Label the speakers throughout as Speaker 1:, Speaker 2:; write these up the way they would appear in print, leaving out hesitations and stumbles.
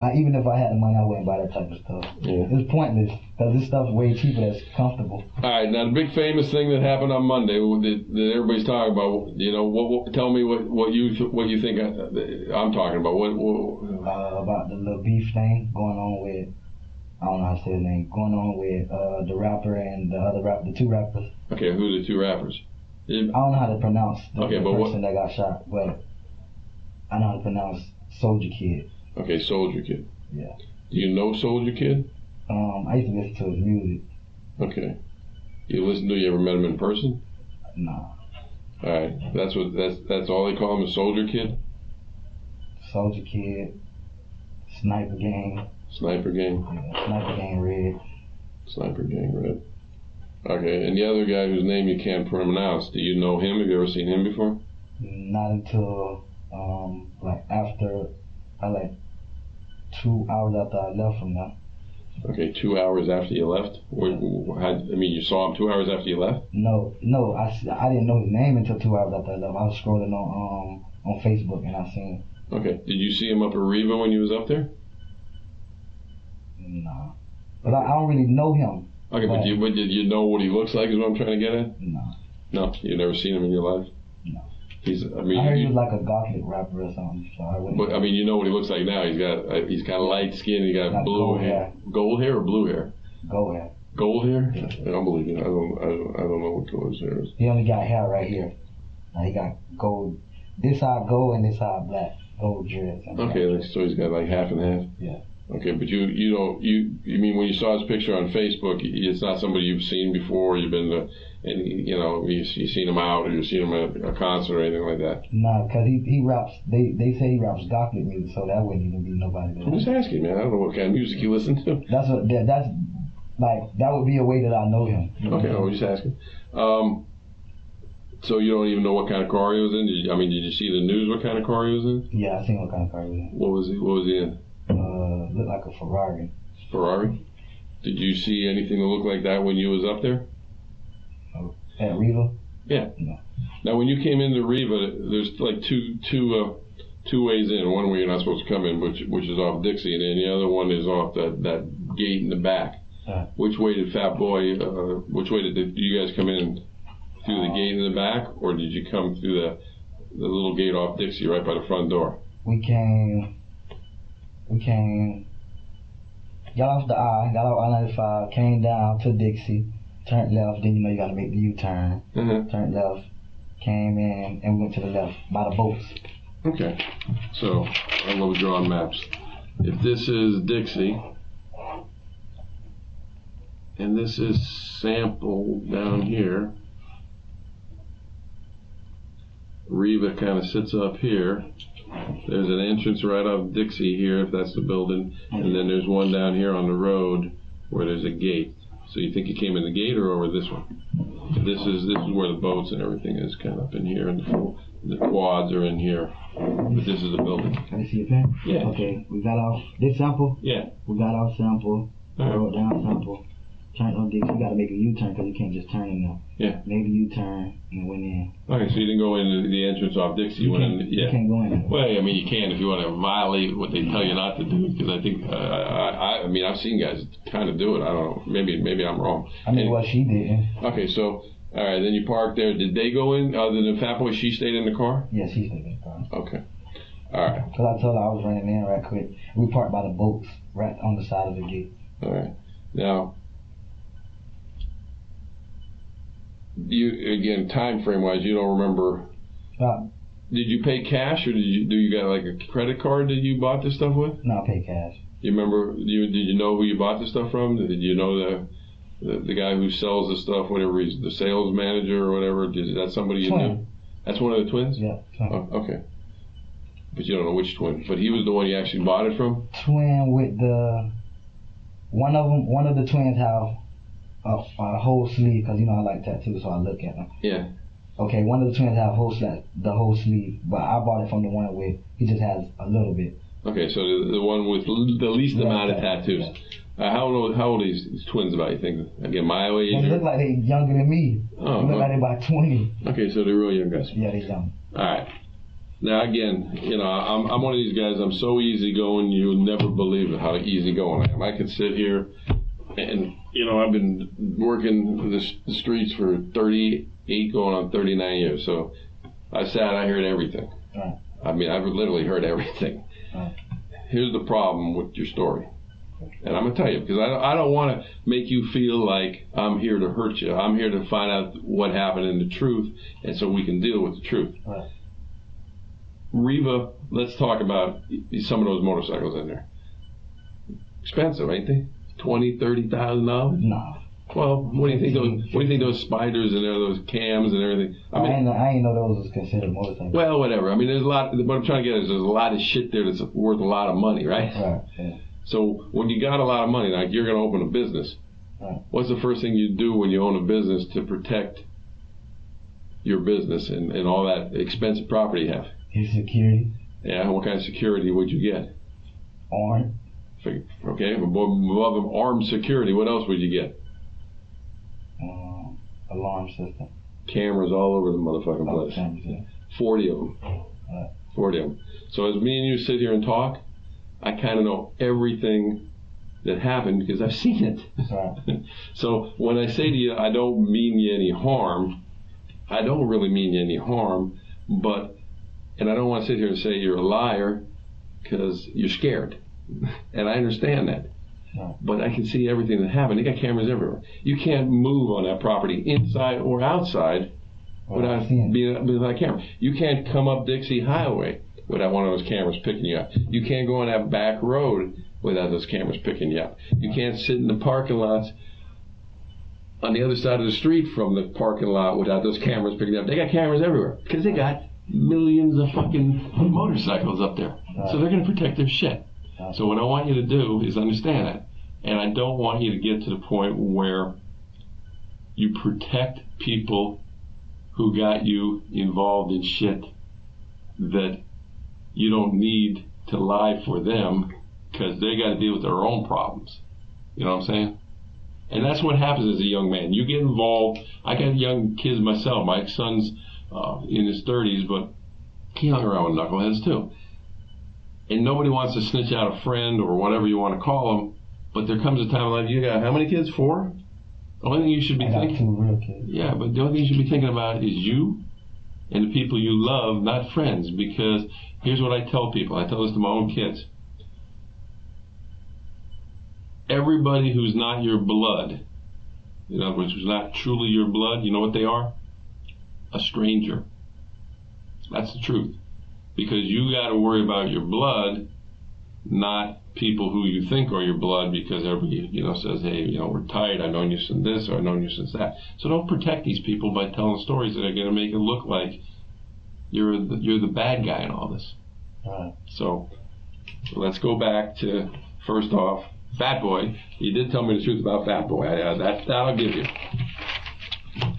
Speaker 1: Even if I had the money, I wouldn't buy that type of stuff.
Speaker 2: Yeah.
Speaker 1: It's pointless because this stuff's way cheaper. That's comfortable.
Speaker 2: All right, now the big famous thing that happened on Monday that everybody's talking about. You know, tell me what you think I'm talking about.
Speaker 1: About the little beef thing going on with, I don't know how to say his name, going on with the rapper and the two rappers.
Speaker 2: Okay, who are the two rappers?
Speaker 1: I don't know how to pronounce the person that got shot, but I know how to pronounce Soldier Kid.
Speaker 2: Okay, Soldier Kid.
Speaker 1: Yeah.
Speaker 2: Do you know Soldier Kid?
Speaker 1: I used to listen to his music.
Speaker 2: Okay. You ever met him in person?
Speaker 1: Nah.
Speaker 2: All right. That's all they call him, a Soldier Kid?
Speaker 1: Soldier Kid. Sniper Gang.
Speaker 2: Sniper Gang?
Speaker 1: Yeah, Sniper Gang Red.
Speaker 2: Sniper Gang Red. Okay, and the other guy whose name you can't pronounce, do you know him? Have you ever seen him before?
Speaker 1: Not until after 2 hours after I left from there.
Speaker 2: Okay, 2 hours after you left? You saw him 2 hours after you left?
Speaker 1: No, I didn't know his name until 2 hours after I left. I was scrolling on Facebook and I seen him.
Speaker 2: Okay, did you see him up at Riva when you was up there?
Speaker 1: Nah, but I don't really know him.
Speaker 2: Okay, but did you know what he looks like is what I'm trying to get at?
Speaker 1: No.
Speaker 2: No, you've never seen him in your life?
Speaker 1: No.
Speaker 2: I
Speaker 1: heard he was like a gothic rapper or something. So I wouldn't.
Speaker 2: But you know what he looks like now. He's kind of light skin. He got blue hair. Gold hair or blue hair?
Speaker 1: Gold hair.
Speaker 2: Gold hair?
Speaker 1: Yeah.
Speaker 2: I don't believe it. I don't know what color his hair is.
Speaker 1: He only got hair right here. Now he got gold. This side gold and this side black. Gold dreads.
Speaker 2: Okay, so he's got like half and half.
Speaker 1: Yeah.
Speaker 2: Okay, but you mean when you saw his picture on Facebook, it's not somebody you've seen before. You've been to, and you've seen him out, or you've seen him at a concert or anything like that.
Speaker 1: No, because he raps. They say he raps gothic music, so that wouldn't even be nobody there.
Speaker 2: I'm just asking, man. I don't know what kind of music you listen to.
Speaker 1: That's that would be a way that I know him.
Speaker 2: Okay, I was just asking. So you don't even know what kind of car he was in? Did you see the news? What kind of car he was in?
Speaker 1: Yeah, I seen what kind of car he was in.
Speaker 2: What was he in?
Speaker 1: Looked like a Ferrari.
Speaker 2: Ferrari? Did you see anything that looked like that when you was up there?
Speaker 1: At Riva?
Speaker 2: Yeah.
Speaker 1: No.
Speaker 2: Now, when you came into Riva, there's like two ways in. One way you're not supposed to come in, which is off Dixie, and then the other one is off that gate in the back. Which way did Fat Boy? Which way did you guys come in? Through the gate in the back, or did you come through the little gate off Dixie right by the front door?
Speaker 1: We came, got off the got off I-95, came down to Dixie, turned left, then you got to make the U-turn, turned left, came in, and went to the left by the boats.
Speaker 2: Okay, so I love drawing maps. If this is Dixie, and this is Sample down here, Riva kind of sits up here. There's an entrance right off Dixie here, if that's the building, and then there's one down here on the road where there's a gate. So you think you came in the gate or over this one? This is where the boats and everything is, kind of up in here, and the quads are in here. But this is the building.
Speaker 1: Can I see your pen?
Speaker 2: Yeah.
Speaker 1: Okay, we got off this Sample.
Speaker 2: Yeah.
Speaker 1: We got off Sample. Wrote down Sample. Turned on Dixie. You got to make a U-turn because you can't just turn in there.
Speaker 2: Yeah.
Speaker 1: Made a U-turn and went in.
Speaker 2: Okay, so you didn't go into the entrance off Dixie. You went in. Yeah.
Speaker 1: You can't go in.
Speaker 2: Well, you can if you want to violate what they tell you not to do. Because I think I've seen guys kind of do it. I don't know. Maybe I'm wrong.
Speaker 1: What she did.
Speaker 2: Okay, so all right, then you parked there. Did they go in? Other than Fat Boy, she stayed in the car.
Speaker 1: Yeah, she stayed in the car.
Speaker 2: Okay. All right.
Speaker 1: Because I told her I was running in right quick. We parked by the boats right on the side of the gate.
Speaker 2: All right. Now, again, time frame wise, you don't remember. Did you pay cash or do you got like a credit card that you bought this stuff with?
Speaker 1: No, I paid cash.
Speaker 2: You remember? Did you know who you bought the stuff from? Did you know the guy who sells the stuff? Whatever he's the sales manager or whatever. Is that somebody you knew? That's one of the twins.
Speaker 1: Yeah.
Speaker 2: Oh, okay. But you don't know which twin. But he was the one you actually bought it from.
Speaker 1: Twin with one of the twins have a whole sleeve, because I like tattoos, so I look at them.
Speaker 2: Yeah.
Speaker 1: Okay, one of the twins have the whole sleeve, but I bought it from the one with he just has a little bit.
Speaker 2: Okay, so the one with the least amount of tattoos. Yeah. How old are these twins about, you think? Again, my age?
Speaker 1: They look like they're younger than me.
Speaker 2: Oh,
Speaker 1: they look like they're about 20.
Speaker 2: Okay, so they're real young guys.
Speaker 1: Yeah, they're young.
Speaker 2: All right. Now again, you know, I'm one of these guys. I'm so easygoing. You'll never believe how easygoing I am. I can sit here, and you know, I've been working the streets for 38, going on 39 years. So I heard everything.
Speaker 1: Right.
Speaker 2: I mean, I've literally heard everything.
Speaker 1: Right.
Speaker 2: Here's the problem with your story, and I'm gonna tell you because I don't want to make you feel like I'm here to hurt you. I'm here to find out what happened and the truth, and so we can deal with the truth.
Speaker 1: Right.
Speaker 2: Reva, let's talk about some of those motorcycles in there. Expensive, ain't they? $20,000-$30,000?
Speaker 1: No.
Speaker 2: Well, what do you think those? What do you think those spiders and those cams and everything?
Speaker 1: I mean, I ain't know those was considered motorcycles.
Speaker 2: Well, whatever. I mean, there's a lot. What I'm trying to get is there's a lot of shit there that's worth a lot of money, right?
Speaker 1: Right. Yeah.
Speaker 2: So when you got a lot of money, like you're going to open a business.
Speaker 1: Right.
Speaker 2: What's the first thing you do when you own a business to protect your business and all that expensive property you have?
Speaker 1: His security.
Speaker 2: Yeah. What kind of security would you get?
Speaker 1: Armed.
Speaker 2: Okay. Above armed security, what else would you get?
Speaker 1: Alarm system.
Speaker 2: Cameras all over the motherfucking place.
Speaker 1: Cameras, yeah.
Speaker 2: 40 of them. 40 of them. So as me and you sit here and talk, I kind of know everything that happened because I've seen it.
Speaker 1: Right.
Speaker 2: So when I say to you, I don't mean you any harm, I don't really mean you any harm, but, and I don't want to sit here and say you're a liar because you're scared. And I understand that.
Speaker 1: Right.
Speaker 2: But I can see everything that happened. They got cameras everywhere. You can't move on that property inside or outside without being without a camera. You can't come up Dixie Highway without one of those cameras picking you up. You can't go on that back road without those cameras picking you up. You can't sit in the parking lots on the other side of the street from the parking lot without those cameras picking you up. They got cameras everywhere because they got millions of fucking motorcycles up there. So they're going to protect their shit. So what I want you to do is understand that. And I don't want you to get to the point where you protect people who got you involved in shit that you don't need to lie for them because they got to deal with their own problems. You know what I'm saying? And that's what happens as a young man. You get involved. I got young kids myself. My son's in his 30s, but he hung around with knuckleheads too. And nobody wants to snitch out a friend or whatever you want to call them. But there comes a time in life, you got how many kids? 4? The only thing you should be thinking.
Speaker 1: 2 real kids.
Speaker 2: Yeah, but the only thing you should be thinking about is you and the people you love, not friends. Because here's what I tell people. I tell this to my own kids. Everybody who's not your blood, in other words, who's not truly your blood, you know what they are? A stranger. That's the truth. Because you got to worry about your blood, not people who you think are your blood, because everybody, says, hey, we're tight, I've known you since this, or I've known you since that. So don't protect these people by telling stories that are going to make it look like you're the bad guy in all this. So let's go back to, first off, Fat Boy. You did tell me the truth about Fat Boy. That I'll give you.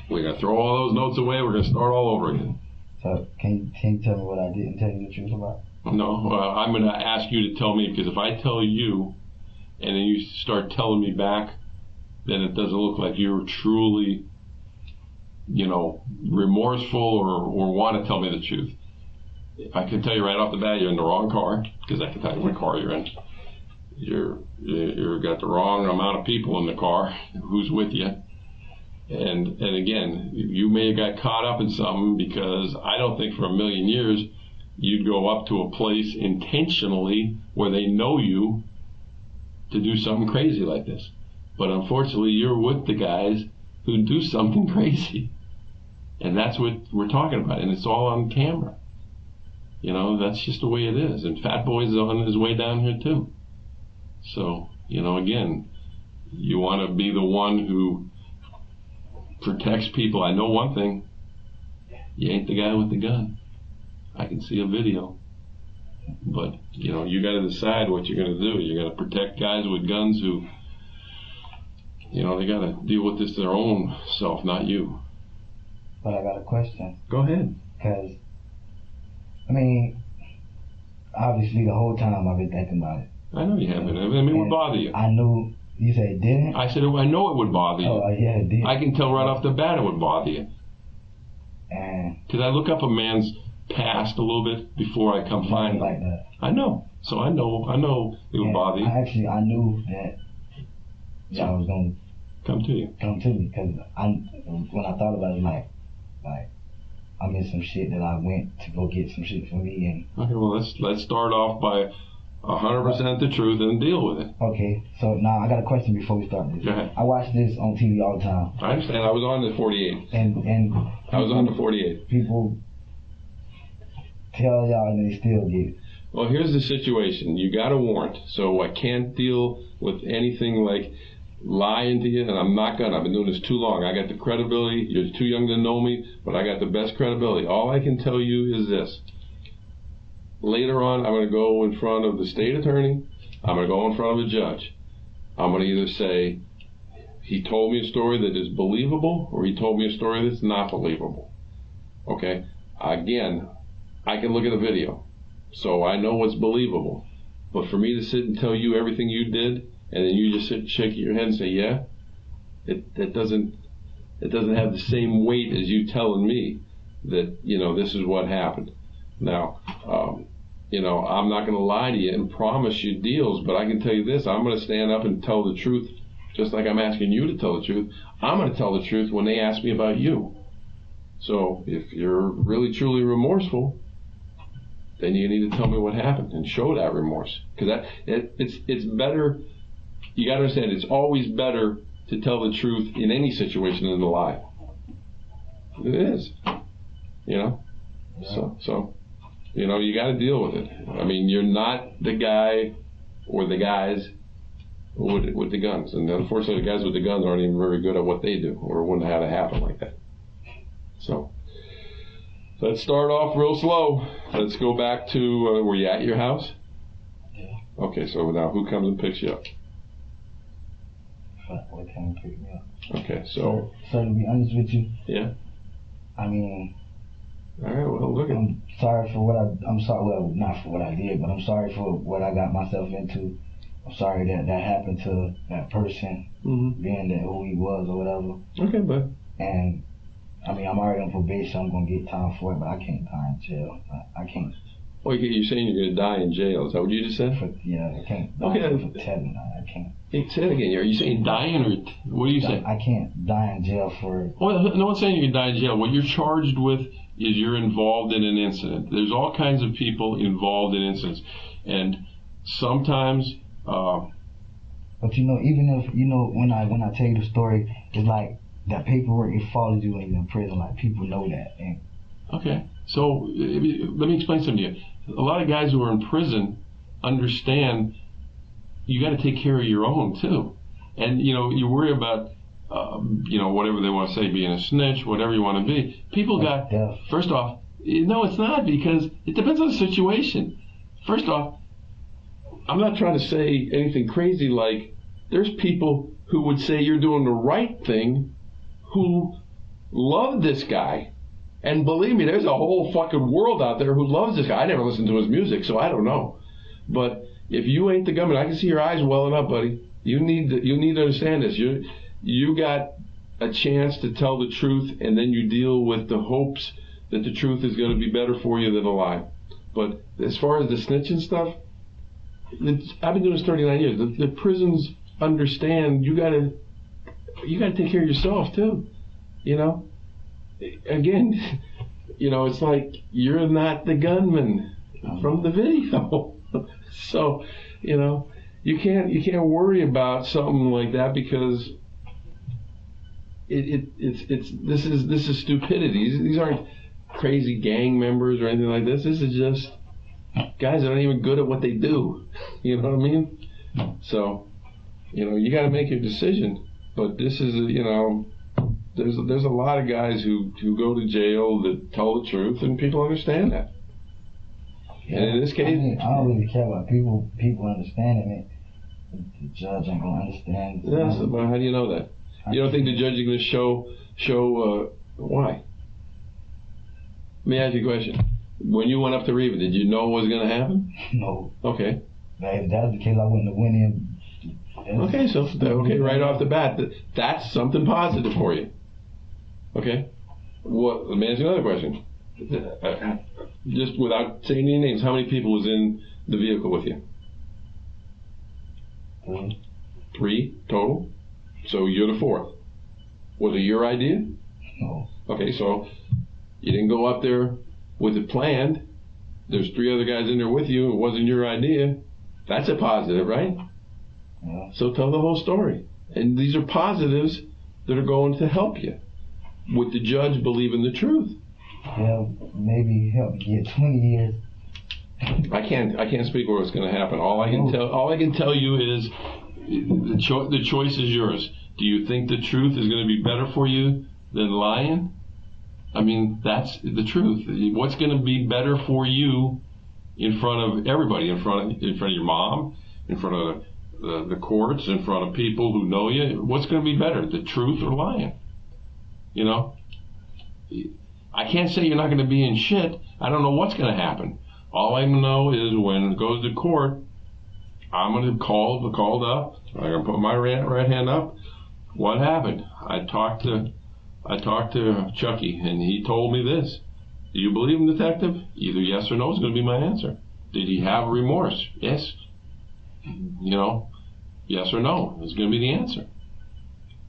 Speaker 2: We're going to throw all those notes away. We're going to start all over again.
Speaker 1: So can you tell me what I didn't tell you the truth about?
Speaker 2: No, I'm going to ask you to tell me, because if I tell you and then you start telling me back, then it doesn't look like you're truly, remorseful or want to tell me the truth. I can tell you right off the bat, you're in the wrong car, because I can tell you what car you're in. You've got the wrong amount of people in the car who's with you. And again, you may have got caught up in something, because I don't think for a million years you'd go up to a place intentionally where they know you to do something crazy like this. But unfortunately, you're with the guys who do something crazy. And that's what we're talking about. And it's all on camera. That's just the way it is. And Fat Boy's on his way down here too. So, again, you want to be the one who protects people. I know one thing. You ain't the guy with the gun. I can see a video. But, you got to decide what you're going to do. You're going to protect guys with guns who, they got to deal with this their own self, not you.
Speaker 1: But I got a question.
Speaker 2: Go ahead.
Speaker 1: Because, obviously the whole time I've been thinking about it.
Speaker 2: I know you haven't. It would bother you.
Speaker 1: I knew. You said it didn't?
Speaker 2: I said, I know it would bother you.
Speaker 1: Oh, yeah, it did.
Speaker 2: I can tell right off the bat it would bother you. Because I look up a man's
Speaker 3: past a little bit before I come find them.
Speaker 1: Like that.
Speaker 3: I know. So I know it would bother you.
Speaker 1: I knew that y'all was gonna
Speaker 3: come to you.
Speaker 1: Come to me, because when I thought about it, like I'm in some shit that I went to go get some shit for me. And
Speaker 3: okay, well let's start off by 100% the truth and deal with it.
Speaker 1: Okay, so now I got a question before we start this.
Speaker 3: Go ahead.
Speaker 1: I watch this on TV all the time.
Speaker 3: I understand. I was on the 48.
Speaker 1: And
Speaker 3: I was on the 48.
Speaker 1: People tell y'all and they still get it.
Speaker 3: Well, here's the situation. You got a warrant, so I can't deal with anything like lying to you, and I'm not gonna. I've been doing this too long. I got the credibility. You're too young to know me, but I got the best credibility. All I can tell you is this. Later on, I'm going to go in front of the state attorney. I'm going to go in front of a judge. I'm going to either say, he told me a story that is believable, or he told me a story that's not believable. Okay? Again, I can look at a video, so I know what's believable. But for me to sit and tell you everything you did, and then you just sit and shake your head and say, yeah, it doesn't have the same weight as you telling me that, this is what happened. Now, I'm not going to lie to you and promise you deals, but I can tell you this, I'm going to stand up and tell the truth, just like I'm asking you to tell the truth. I'm going to tell the truth when they ask me about you. So if you're really, truly remorseful, then you need to tell me what happened and show that remorse. Because it's better, you got to understand, it's always better to tell the truth in any situation than to lie. It is,
Speaker 1: Yeah.
Speaker 3: So. You got to deal with it. I mean, you're not the guy or the guys with the guns. And unfortunately, the guys with the guns aren't even very good at what they do, or wouldn't have had it happen like that. So, let's start off real slow. Let's go back to, were you at your house?
Speaker 1: Yeah.
Speaker 3: Okay, so now who comes and picks you up?
Speaker 1: What came and picked me up?
Speaker 3: Okay, so.
Speaker 1: So to be honest with you.
Speaker 3: Yeah.
Speaker 1: I mean.
Speaker 3: All right, well, look at.
Speaker 1: I'm sorry for what I'm sorry, well, not for what I did, but I'm sorry for what I got myself into. I'm sorry that happened to that person, being that who he was or whatever.
Speaker 3: Okay, but.
Speaker 1: And, I mean, I'm already on probation, I'm going to get time for it, but I can't die in jail. I can't.
Speaker 3: Well, you're saying you're going to die in jail. Is that what you just said?
Speaker 1: Yeah, I can't die for telling. I can't.
Speaker 3: Hey, say it again. Are you saying dying, or what are you saying?
Speaker 1: I can't die in jail for.
Speaker 3: Well, no one's saying you can die in jail. What you're charged with is you're involved in an incident. There's all kinds of people involved in incidents, and sometimes.
Speaker 1: But even if when I tell you the story, it's like that paperwork, it follows you when you're in prison. Like, people know that. And
Speaker 3: okay, so let me explain something to you. A lot of guys who are in prison understand you got to take care of your own too, and you worry about whatever they want to say, being a snitch, whatever you want to be. People got first off, no, it's not, because it depends on the situation. First off, I'm not trying to say anything crazy like there's people who would say you're doing the right thing who love this guy. And believe me, there's a whole fucking world out there who loves this guy. I never listened to his music, so I don't know. But if you ain't the gunman, I can see your eyes welling up, buddy. You need to understand this. You got a chance to tell the truth, and then you deal with the hopes that the truth is going to be better for you than a lie. But as far as the snitching stuff, I've been doing this 39 years. The prisons understand you got to take care of yourself too. Again, it's like you're not the gunman from the video. So, you can't worry about something like that, because this is stupidity. These aren't crazy gang members or anything like this. This is just guys that aren't even good at what they do. You know what I mean? So, you got to make your decision. But this is there's a lot of guys who go to jail that tell the truth, and people understand that.
Speaker 1: Yeah,
Speaker 3: and in this case,
Speaker 1: I don't really care about people understanding it. The judge ain't gonna understand.
Speaker 3: Yes, but how do you know that? You don't think the judge is going to show why? Let me ask you a question. When you went up to Reva, did you know what was going to happen?
Speaker 1: No.
Speaker 3: Okay.
Speaker 1: If that was the case, I wouldn't have went in.
Speaker 3: Okay, so right off the bat, that's something positive for you. Okay. Let me ask you another question. Just without saying any names, how many people was in the vehicle with you?
Speaker 1: 3.
Speaker 3: 3 total? So you're the 4th. Was it your idea?
Speaker 1: No.
Speaker 3: Okay, so you didn't go up there with it planned. There's 3 other guys in there with you. It wasn't your idea. That's a positive, right?
Speaker 1: Yeah.
Speaker 3: So tell the whole story. And these are positives that are going to help you with the judge believing the truth.
Speaker 1: Yeah, maybe help get 20 years.
Speaker 3: I can't speak where it's going to happen. All I can tell you is the choice is yours. Do you think the truth is going to be better for you than lying? I mean, that's the truth. What's going to be better for you in front of everybody, in front of your mom, in front of the courts, in front of people who know you? What's going to be better, the truth or lying? You know, I can't say you're not going to be in shit. I don't know what's going to happen. All I know is when it goes to court, I'm going to be called up. I'm going to put my right hand up. What happened? I talked to Chucky, and he told me this. Do you believe him, detective? Either yes or no is going to be my answer. Did he have remorse? Yes. You know, yes or no is going to be the answer.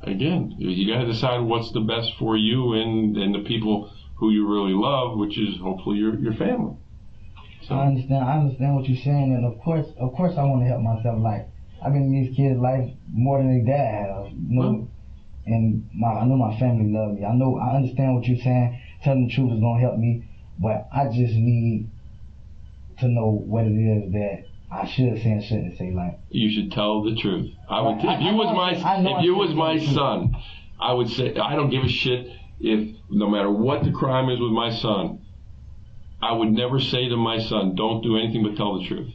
Speaker 3: Again, you got to decide what's the best for you and the people who you really love, which is hopefully your family. So.
Speaker 1: I understand what you're saying, and of course I want to help myself. Like, I've been in these kids' life more than their dad have. You know? And I know my family love me. I understand what you're saying. Telling the truth is gonna help me, but I just need to know what it is that I should say and shouldn't say. Like,
Speaker 3: you should tell the truth. If you was my son, I would say I don't give a shit if no matter what the crime is with my son. I would never say to my son, don't do anything but tell the truth,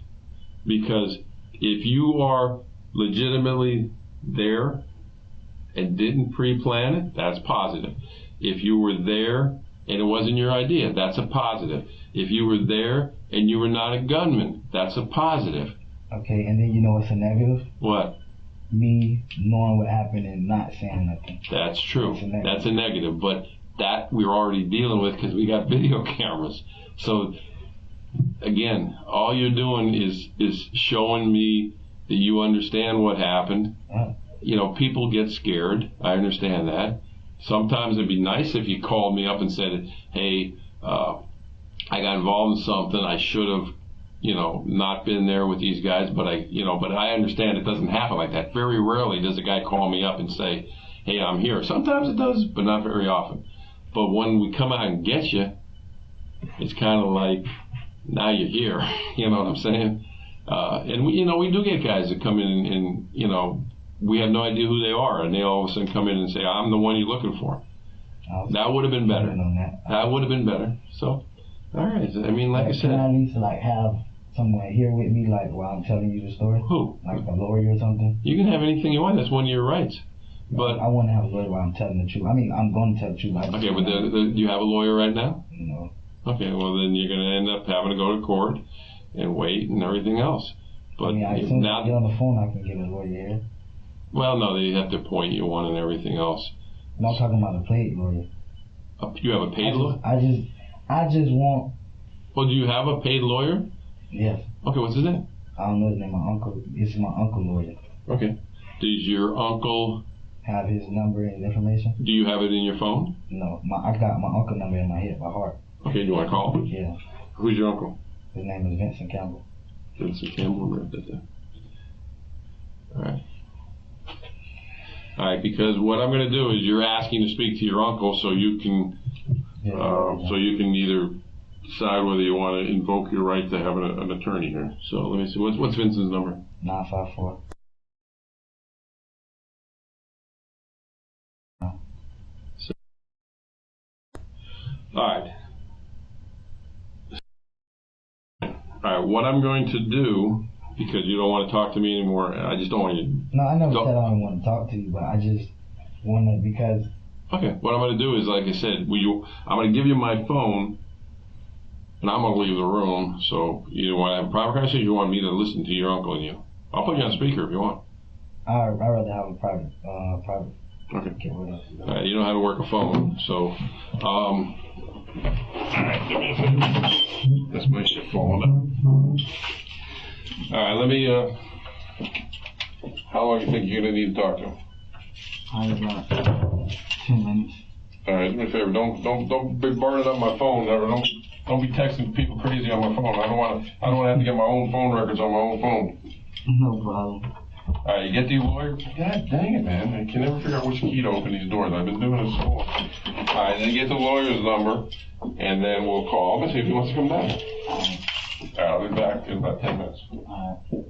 Speaker 3: because if you are legitimately there and didn't pre-plan it, that's positive. If you were there and it wasn't your idea, that's a positive. If you were there and you were not a gunman, that's a positive.
Speaker 1: Okay, and then you know what's a negative?
Speaker 3: What?
Speaker 1: Me knowing what happened and not saying nothing.
Speaker 3: That's true. That's a negative, but that we're already dealing with because we got video cameras. So again, all you're doing is showing me that you understand what happened. You know, people get scared. I understand that. Sometimes it'd be nice if you called me up and said, hey, I got involved in something. I should have, not been there with these guys, but I understand it doesn't happen like that. Very rarely does a guy call me up and say, hey, I'm here. Sometimes it does, but not very often. But when we come out and get you, it's kind of like, now you're here. You know what I'm saying? And we do get guys that come in and we have no idea who they are, and they all of a sudden come in and say, I'm the one you're looking for. That would have been better. That would have been better. So, all right. I mean, like I said.
Speaker 1: Can I at least have someone here with me, while I'm telling you the story?
Speaker 3: Who?
Speaker 1: Like a lawyer or something?
Speaker 3: You can have anything you want. That's one of your rights. But
Speaker 1: I want to have a lawyer while I'm telling the truth. I mean, I'm going to tell the truth.
Speaker 3: Okay, but do you have a lawyer right now?
Speaker 1: No.
Speaker 3: Okay, well then you're going to end up having to go to court and wait and everything else. But
Speaker 1: as soon as I get on the phone, I can get a lawyer here.
Speaker 3: Well, no, they have to appoint you one and everything else.
Speaker 1: No, I'm talking about a paid lawyer.
Speaker 3: You have a paid lawyer?
Speaker 1: I just want.
Speaker 3: Well, do you have a paid lawyer?
Speaker 1: Yes.
Speaker 3: Okay, what's his name?
Speaker 1: I don't know his name. My uncle. It's my uncle lawyer.
Speaker 3: Okay. Does your uncle
Speaker 1: have his number and information?
Speaker 3: Do you have it in your phone?
Speaker 1: No, I got my uncle number in my head, by heart.
Speaker 3: Okay, do you want to call him?
Speaker 1: Yeah.
Speaker 3: Who's your uncle?
Speaker 1: His name is Vincent Campbell.
Speaker 3: Vincent Campbell, write that down. All right. All right, because what I'm going to do is you're asking to speak to your uncle so you can either decide whether you want to invoke your right to have an attorney here. So let me see. What's Vincent's number?
Speaker 1: 954.
Speaker 3: All right, what I'm going to do, because you don't want to talk to me anymore, I just don't want you to...
Speaker 1: No, I never said I don't want to talk to you, but I just want to, because...
Speaker 3: Okay, what I'm going to do is, like I said, I'm going to give you my phone, and I'm going to leave the room, so you want to have a private conversation, or you want me to listen to your uncle and you? I'll put you on speaker if you want.
Speaker 1: I'd rather have a private.
Speaker 3: Okay. You know how to work a phone, so... Alright, do me a favor. That's my shit falling out. Alright, let me, how long do you think you're gonna need to talk to him?
Speaker 1: Probably about 10 minutes.
Speaker 3: Alright, do me a favor, don't be burning up my phone, or don't be texting people crazy on my phone. I don't wanna have to get my own phone records on my own phone.
Speaker 1: No problem.
Speaker 3: Alright, you get the lawyer? God dang it, man. I can never figure out which key to open these doors. I've been doing this so long. Alright, then get the lawyer's number, and then we'll call him and see if he wants to come back. Alright, I'll be back in about 10 minutes.
Speaker 1: Alright.